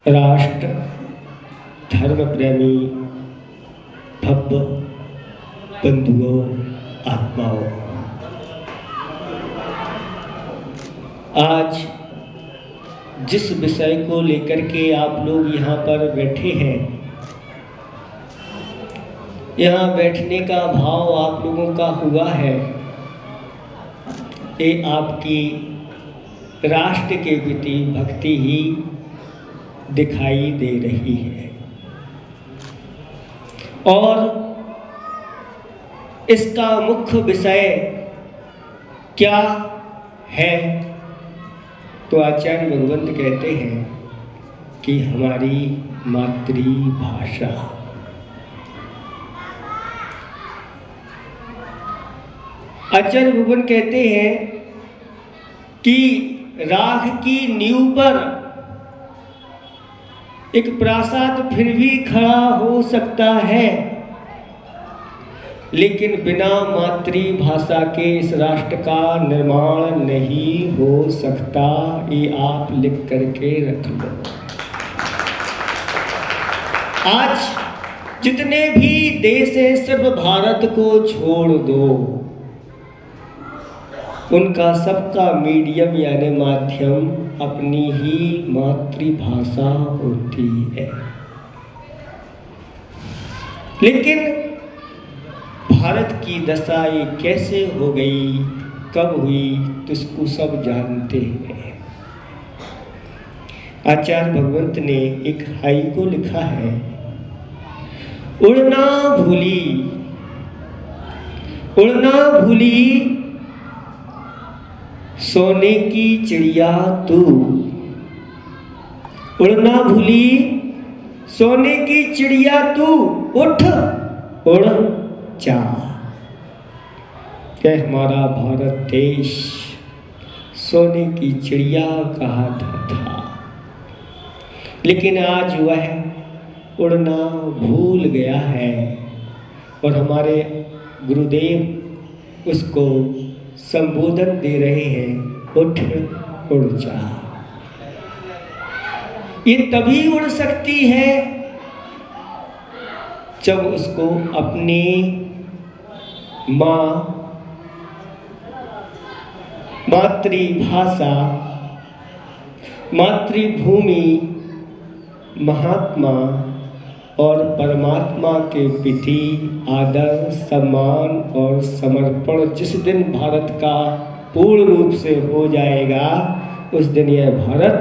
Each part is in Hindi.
राष्ट्र धर्म प्रेमी भव्य बंधुओं आत्माओं, आज जिस विषय को लेकर के आप लोग यहाँ पर बैठे हैं, यहाँ बैठने का भाव आप लोगों का हुआ है, ये आपकी राष्ट्र के प्रति भक्ति ही दिखाई दे रही है। और इसका मुख्य विषय क्या है, तो आचार्य भगवंत कहते हैं कि हमारी मातृभाषा। आचार्य भगवंत कहते हैं कि राख की नींव पर एक प्रासाद फिर भी खड़ा हो सकता है, लेकिन बिना मातृभाषा के इस राष्ट्र का निर्माण नहीं हो सकता। ये आप लिख करके रख लो। आज जितने भी देश हैं, सिर्फ भारत को छोड़ दो, उनका सबका मीडियम यानी माध्यम अपनी ही मातृभाषा होती है। लेकिन भारत की दशा ये कैसे हो गई, कब हुई, तो इसको सब जानते हैं। आचार्य भगवंत ने एक हाइकू लिखा है, उड़ना भूली, उड़ना भूली सोने की चिड़िया तू, उड़ना भूली सोने की चिड़िया तू, उठ उड़ जा। यह हमारा भारत देश सोने की चिड़िया कहा था, लेकिन आज वह उड़ना भूल गया है और हमारे गुरुदेव उसको संबोधन दे रहे हैं, उठ उड़ जा। ये तभी उड़ सकती है जब उसको अपनी मातृभाषा, मातृभूमि, महात्मा और परमात्मा के प्रति आदर, सम्मान और समर्पण जिस दिन भारत का पूर्ण रूप से हो जाएगा, उस दिन यह भारत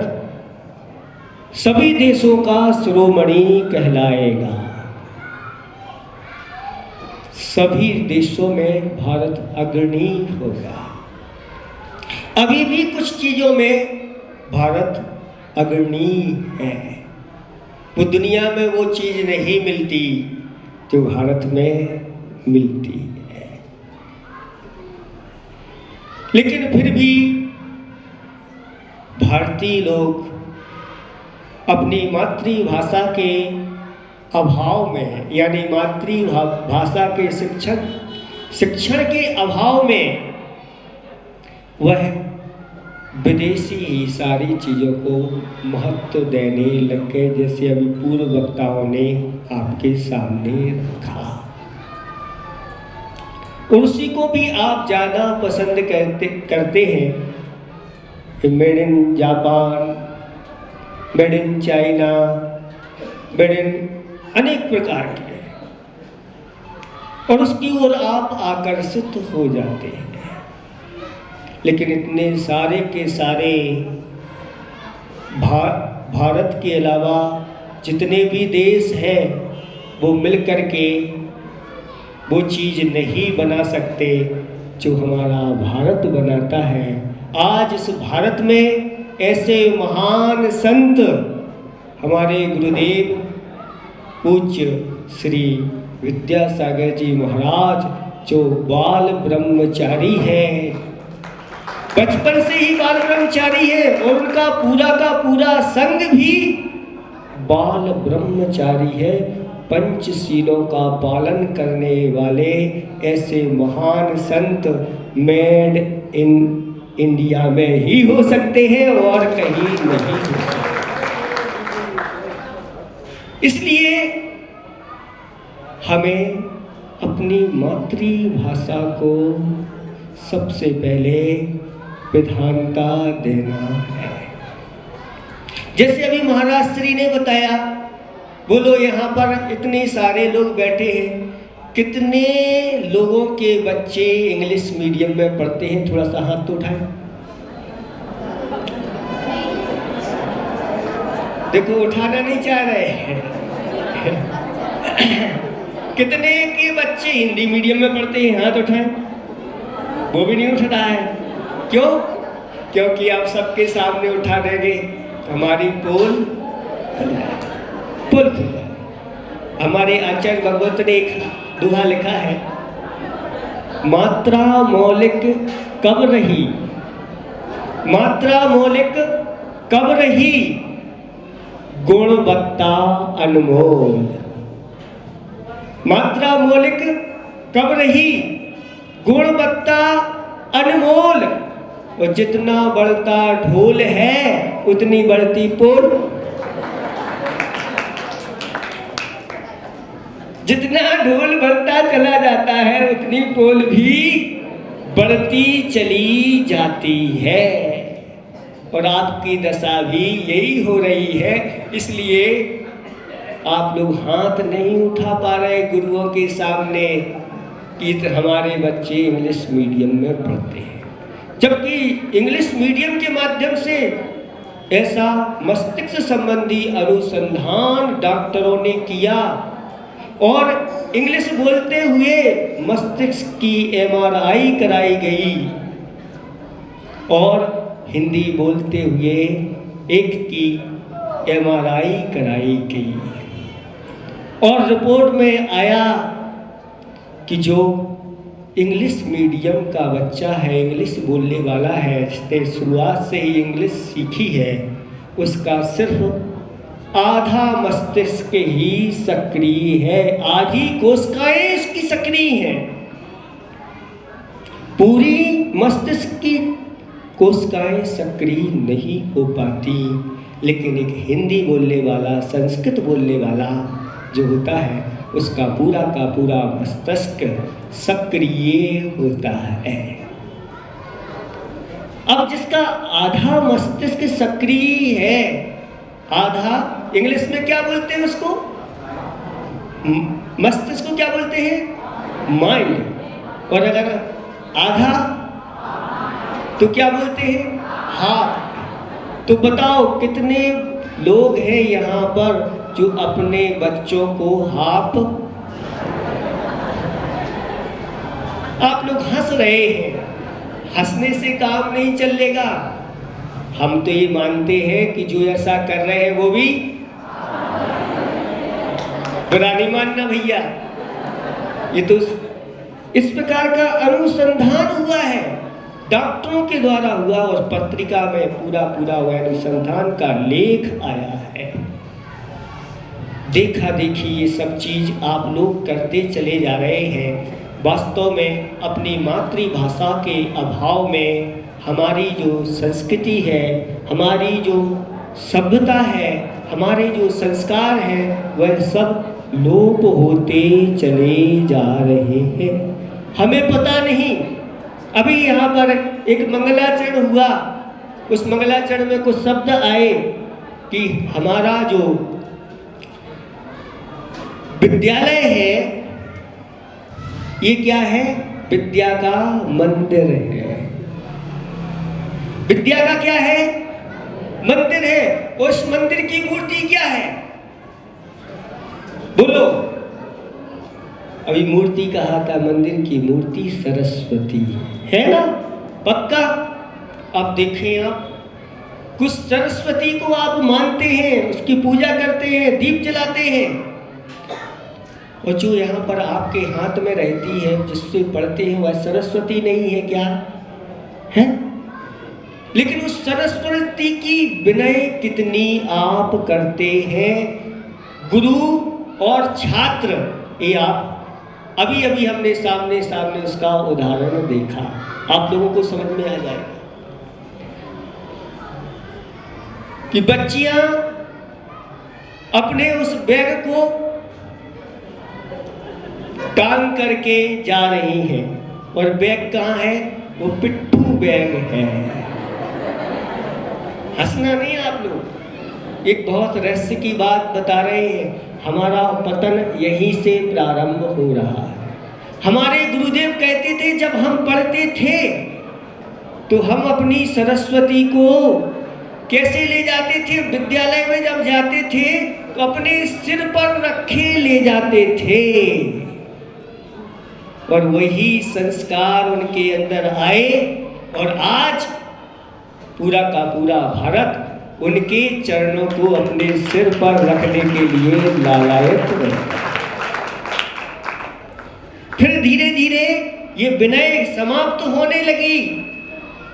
सभी देशों का शिरोमणि कहलाएगा। सभी देशों में भारत अग्रणी होगा। अभी भी कुछ चीजों में भारत अग्रणी है। वो दुनिया में वो चीज नहीं मिलती जो भारत में मिलती है, लेकिन फिर भी भारतीय लोग अपनी मातृभाषा के अभाव में, यानी मातृभाषा के शिक्षण के अभाव में वह विदेशी ही सारी चीज़ों को महत्व देने लग गए, जैसे अभी पूर्व वक्ताओं ने आपके सामने रखा। उसी को भी आप ज़्यादा पसंद करते हैं। Made in Japan, made in China, made in अनेक प्रकार के, और उसकी ओर आप आकर्षित हो जाते हैं। लेकिन इतने सारे के सारे भारत के अलावा जितने भी देश हैं, वो मिलकर के वो चीज़ नहीं बना सकते जो हमारा भारत बनाता है। आज इस भारत में ऐसे महान संत हमारे गुरुदेव पूज्य श्री विद्यासागर जी महाराज, जो बाल ब्रह्मचारी हैं, बचपन से ही बाल ब्रह्मचारी है, और उनका पूरा का पूरा संघ भी बाल ब्रह्मचारी है। पंचशीलों का पालन करने वाले ऐसे महान संत मेड इन इंडिया में ही हो सकते हैं और कहीं नहीं हो सकते। इसलिए हमें अपनी मातृभाषा को सबसे पहले प्रधानता देना है। जैसे अभी महाराज श्री ने बताया, बोलो यहाँ पर इतने सारे लोग बैठे हैं, कितने लोगों के बच्चे इंग्लिश मीडियम में पढ़ते हैं? थोड़ा सा हाथ तो उठाएं। देखो उठाना नहीं चाह रहे हैं। कितने के बच्चे हिंदी मीडियम में पढ़ते हैं? हाथ उठाएं। वो भी नहीं उठ रहा है। क्यों? क्योंकि आप सबके सामने उठा देंगे हमारी पोल खुल जाए। हमारे आचार्य भगवत ने एक दोहा लिखा है, मात्रा मौलिक कब रही, मात्रा मौलिक कब रही, गुणवत्ता अनमोल। मात्रा मौलिक कब रही, गुणवत्ता अनमोल। और जितना बढ़ता ढोल है उतनी बढ़ती पोल। जितना ढोल बढ़ता चला जाता है उतनी पोल भी बढ़ती चली जाती है। और आपकी दशा भी यही हो रही है। इसलिए आप लोग हाथ नहीं उठा पा रहे गुरुओं के सामने कि हमारे बच्चे इंग्लिश मीडियम में पढ़ते हैं, जबकि इंग्लिश मीडियम के माध्यम से ऐसा मस्तिष्क संबंधी अनुसंधान डॉक्टरों ने किया और इंग्लिश बोलते हुए मस्तिष्क की एमआरआई कराई गई और हिंदी बोलते हुए एक की एमआरआई कराई गई। और रिपोर्ट में आया कि जो इंग्लिश मीडियम का बच्चा है, इंग्लिश बोलने वाला है, जिसने शुरुआत से ही इंग्लिश सीखी है, उसका सिर्फ आधा मस्तिष्क ही सक्रिय है, आधी कोशिकाएं इसकी सक्रिय हैं। पूरी मस्तिष्क की कोशिकाएं सक्रिय नहीं हो पाती। लेकिन एक हिंदी बोलने वाला, संस्कृत बोलने वाला जो होता है, उसका पूरा का पूरा मस्तिष्क सक्रिय होता है। अब जिसका आधा मस्तिष्क सक्रिय है, आधा, इंग्लिश में क्या बोलते हैं उसको? मस्तिष्क को क्या बोलते हैं? माइंड। और अगर आधा तो क्या बोलते हैं? हार्ट। तो बताओ कितने लोग हैं यहाँ पर जो अपने बच्चों को हाफ। आप लोग हंस रहे हैं, हंसने से काम नहीं चलेगा। हम तो ये मानते हैं कि जो ऐसा कर रहे हैं वो भी बुरा नहीं मानना भैया। ये तो इस प्रकार का अनुसंधान हुआ है, डॉक्टरों के द्वारा हुआ और पत्रिका में पूरा पूरा अनुसंधान का लेख आया है। देखा देखी ये सब चीज आप लोग करते चले जा रहे हैं। वास्तव में अपनी मातृभाषा के अभाव में हमारी जो संस्कृति है, हमारी जो सभ्यता है, हमारे जो संस्कार हैं, वह सब लोप होते चले जा रहे हैं। हमें पता नहीं। अभी यहाँ पर एक मंगलाचरण हुआ, उस मंगलाचरण में कुछ शब्द आए कि हमारा जो विद्यालय है ये क्या है? विद्या का मंदिर है। विद्या का क्या है? मंदिर है। उस मंदिर की मूर्ति क्या है? बोलो। अभी मूर्ति कहा था, मंदिर की मूर्ति सरस्वती है ना? पक्का? अब देखें, आप कुछ सरस्वती को आप मानते हैं, उसकी पूजा करते हैं, दीप जलाते हैं, और जो यहाँ पर आपके हाथ में रहती है, जिससे पढ़ते हैं, वह सरस्वती नहीं है क्या? है? लेकिन उस सरस्वती की विनय कितनी आप करते हैं? गुरु और छात्र, ये आप अभी अभी हमने सामने सामने उसका उदाहरण देखा, आप लोगों को समझ में आ जाएगा कि बच्चियां अपने उस बैग को टांग करके जा रही हैं। और बैग कहाँ है? वो पिट्ठू बैग है। हंसना नहीं आप लोग, एक बहुत रहस्य की बात बता रहे हैं। हमारा पतन यहीं से प्रारंभ हो रहा है। हमारे गुरुदेव कहते थे जब हम पढ़ते थे तो हम अपनी सरस्वती को कैसे ले जाते थे? विद्यालय में जब जाते थे तो अपने सिर पर रखे ले जाते थे, और वही संस्कार उनके अंदर आए और आज पूरा का पूरा भारत उनके चरणों को अपने सिर पर रखने के लिए लालायित है। फिर धीरे धीरे ये विनय समाप्त होने लगी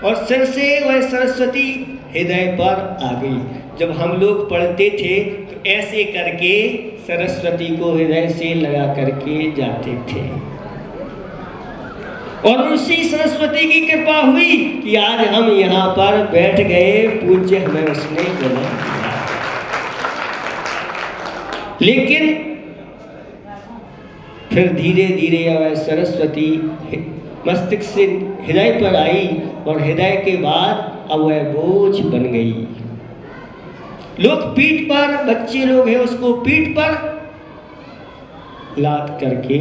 और सिर से वह सरस्वती हृदय पर आ गई। जब हम लोग पढ़ते थे तो ऐसे करके सरस्वती को हृदय से लगा करके जाते थे, और उसी सरस्वती की कृपा हुई कि आज हम यहाँ पर बैठ गए। पूज्य हमें उसने जन्म दिया। लेकिन फिर धीरे धीरे वह सरस्वती मस्तिष्क से हृदय पर आई, और हृदय के बाद अब वह बोझ बन गई। लोग पीठ पर, बच्चे लोग हैं उसको पीठ पर लाद करके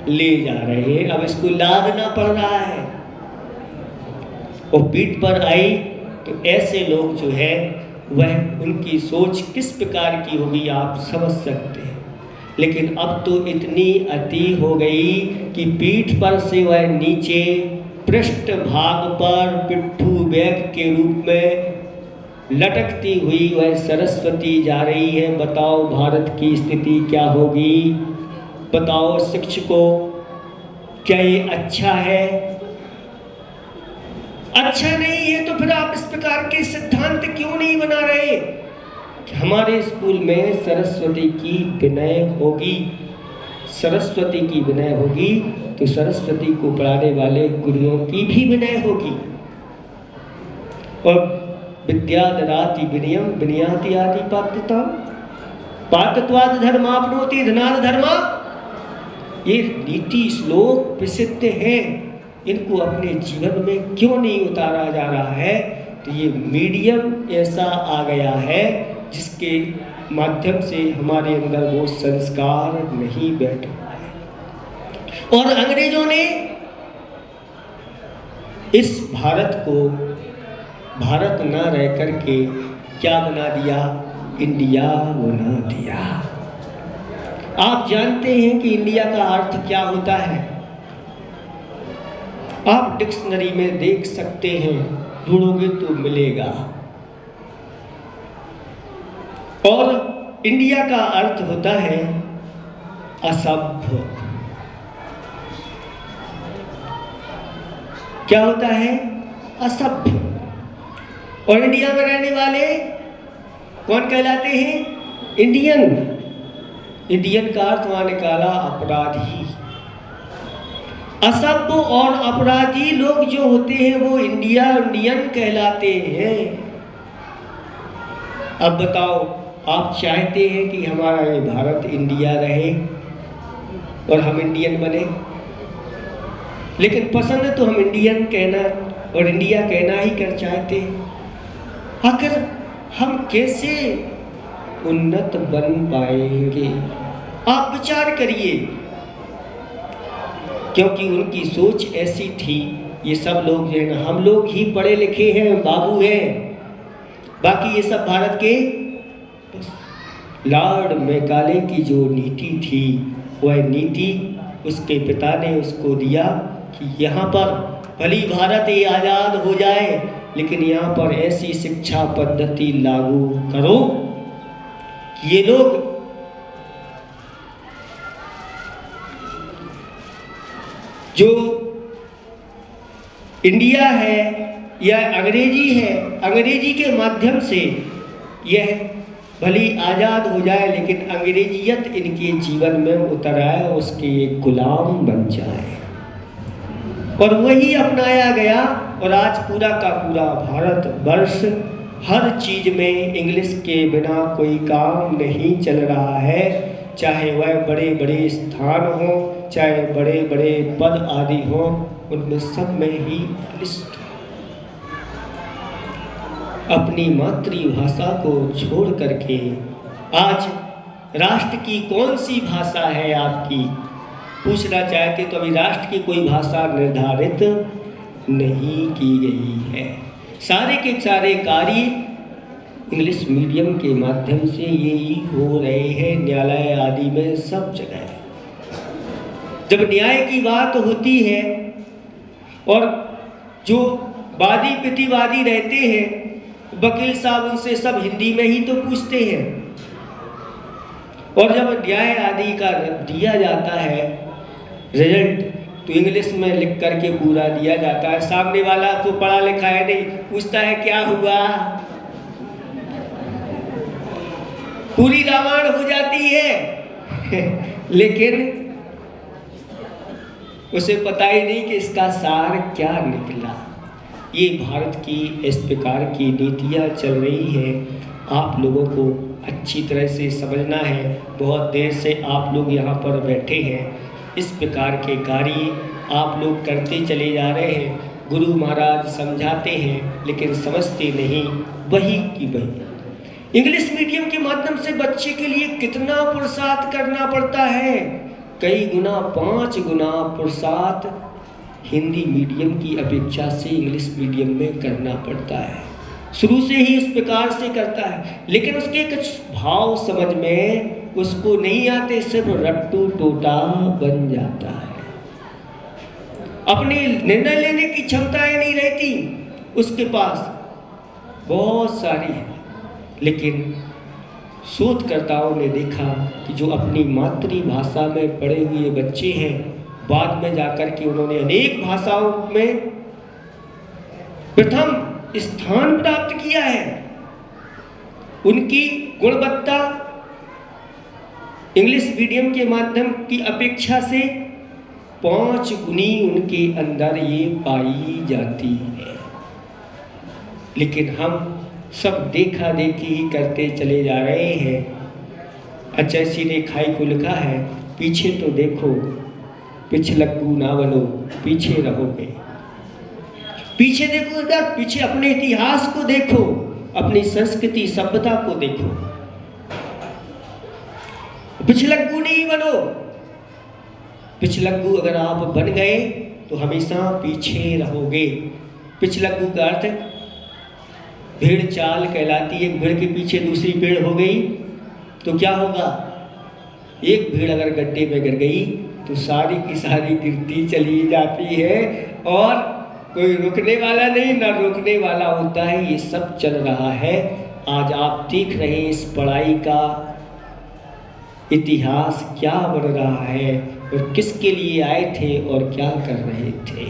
ले जा रहे हैं। अब इसको लादना पड़ रहा है। वो पीठ पर आई तो ऐसे लोग जो है वह उनकी सोच किस प्रकार की होगी आप समझ सकते हैं। लेकिन अब तो इतनी अति हो गई कि पीठ पर से वह नीचे पृष्ठ भाग पर पिट्ठू बैग के रूप में लटकती हुई वह सरस्वती जा रही है। बताओ भारत की स्थिति क्या होगी? बताओ शिक्षकों, क्या ये अच्छा है? अच्छा नहीं है तो फिर आप इस प्रकार के सिद्धांत क्यों नहीं बना रहे कि हमारे स्कूल में सरस्वती की विनय होगी? सरस्वती की विनय होगी तो सरस्वती को पढ़ाने वाले गुरुओं की भी विनय होगी। और विद्या ददाति विनयम विनयाति आदि पात्रता पात्रत्वाद धर्माप्नोति धनाद धर्मा, ये नीति श्लोक प्रसिद्ध हैं। इनको अपने जीवन में क्यों नहीं उतारा जा रहा है? तो ये मीडियम ऐसा आ गया है जिसके माध्यम से हमारे अंदर वो संस्कार नहीं बैठ रहा है। और अंग्रेजों ने इस भारत को भारत ना रह करके क्या बना दिया? इंडिया बना दिया। आप जानते हैं कि इंडिया का अर्थ क्या होता है? आप डिक्शनरी में देख सकते हैं, ढूंढोगे तो मिलेगा। और इंडिया का अर्थ होता है असभ्य। क्या होता है? असभ्य। और इंडिया में रहने वाले कौन कहलाते हैं? इंडियन। इंडियन का अर्थ वहां निकाला अपराधी। असभ्य और अपराधी लोग जो होते हैं वो इंडियन कहलाते हैं। अब बताओ, आप चाहते हैं कि हमारा ये भारत इंडिया रहे और हम इंडियन बने? लेकिन पसंद तो हम इंडियन कहना और इंडिया कहना ही कर चाहते हैं। आखिर हम कैसे उन्नत बन पाएंगे? आप विचार करिए, क्योंकि उनकी सोच ऐसी थी। ये सब लोग जो है ना, हम लोग ही पढ़े लिखे हैं, बाबू हैं, बाकी ये सब भारत के। लॉर्ड मैकाले की जो नीति थी वह नीति उसके पिता ने उसको दिया कि यहाँ पर भली भारत ये आज़ाद हो जाए, लेकिन यहाँ पर ऐसी शिक्षा पद्धति लागू करो कि ये लोग जो इंडिया है या अंग्रेजी है, अंग्रेजी के माध्यम से यह भली आज़ाद हो जाए, लेकिन अंग्रेजियत इनके जीवन में उतर आए, उसके एक गुलाम बन जाए। और वही अपनाया गया और आज पूरा का पूरा भारत वर्ष हर चीज़ में इंग्लिश के बिना कोई काम नहीं चल रहा है, चाहे वह बड़े बड़े स्थान हो, चाहे बड़े बड़े पद आदि हो, उनमें सब में ही इंग्लिश। अपनी मातृभाषा को छोड़ करके आज राष्ट्र की कौन सी भाषा है आपकी, पूछना चाहते तो अभी राष्ट्र की कोई भाषा निर्धारित नहीं की गई है। सारे के सारे कार्य इंग्लिश मीडियम के माध्यम से यही हो रहे हैं, न्यायालय आदि में सब जगह। जब न्याय की बात होती है और जो वादी प्रतिवादी रहते हैं, वकील साहब उनसे सब हिंदी में ही तो पूछते हैं, और जब न्याय आदि का दिया जाता है रिजल्ट तो इंग्लिश में लिख करके पूरा दिया जाता है। सामने वाला तो पढ़ा लिखा है नहीं, पूछता है क्या हुआ, पूरी रामायण हो जाती है लेकिन उसे पता ही नहीं कि इसका सार क्या निकला। ये भारत की इस प्रकार की नीतियाँ चल रही हैं, आप लोगों को अच्छी तरह से समझना है। बहुत देर से आप लोग यहाँ पर बैठे हैं, इस प्रकार के कार्य आप लोग करते चले जा रहे हैं। गुरु महाराज समझाते हैं लेकिन समझते नहीं, वही की वही। इंग्लिश मीडियम के माध्यम से बच्चे के लिए कितना पुरुषार्थ करना पड़ता है, कई गुना 5 गुना पुरुषार्थ हिंदी मीडियम की अपेक्षा से इंग्लिश मीडियम में करना पड़ता है। शुरू से ही इस प्रकार से करता है, लेकिन उसके कुछ भाव समझ में उसको नहीं आते, सिर्फ रट्टू टोटा बन जाता है। अपने निर्णय लेने की क्षमताएं नहीं रहती उसके पास, बहुत सारी है। लेकिन शोधकर्ताओं ने देखा कि जो अपनी मातृभाषा में पढ़े हुए बच्चे हैं, बाद में जाकर के उन्होंने अनेक भाषाओं में प्रथम स्थान प्राप्त किया है। उनकी गुणवत्ता इंग्लिश मीडियम के माध्यम की अपेक्षा से 5 गुनी उनके अंदर ये पाई जाती है। लेकिन हम सब देखा देखी ही करते चले जा रहे हैं। अच्छा, इसी ने खाई को लिखा है, पीछे तो देखो पिछलग्गू ना बनो, पीछे रहोगे। पीछे देखो यार, पीछे अपने इतिहास को देखो, अपनी संस्कृति सभ्यता को देखो। पिछलग्गू नहीं बनो। पिछलग्गू अगर आप बन गए तो हमेशा पीछे रहोगे। पिछलग्गू का अर्थ भेड़ चाल कहलाती है। एक भेड़ के पीछे दूसरी भेड़ हो गई तो क्या होगा? एक भेड़ अगर गड्ढे में गिर गई तो सारी की सारी गिरती चली जाती है और कोई रुकने वाला नहीं, ना रोकने वाला होता है। ये सब चल रहा है। आज आप देख रहे हैं इस पढ़ाई का इतिहास क्या बन रहा है और किसके लिए आए थे और क्या कर रहे थे।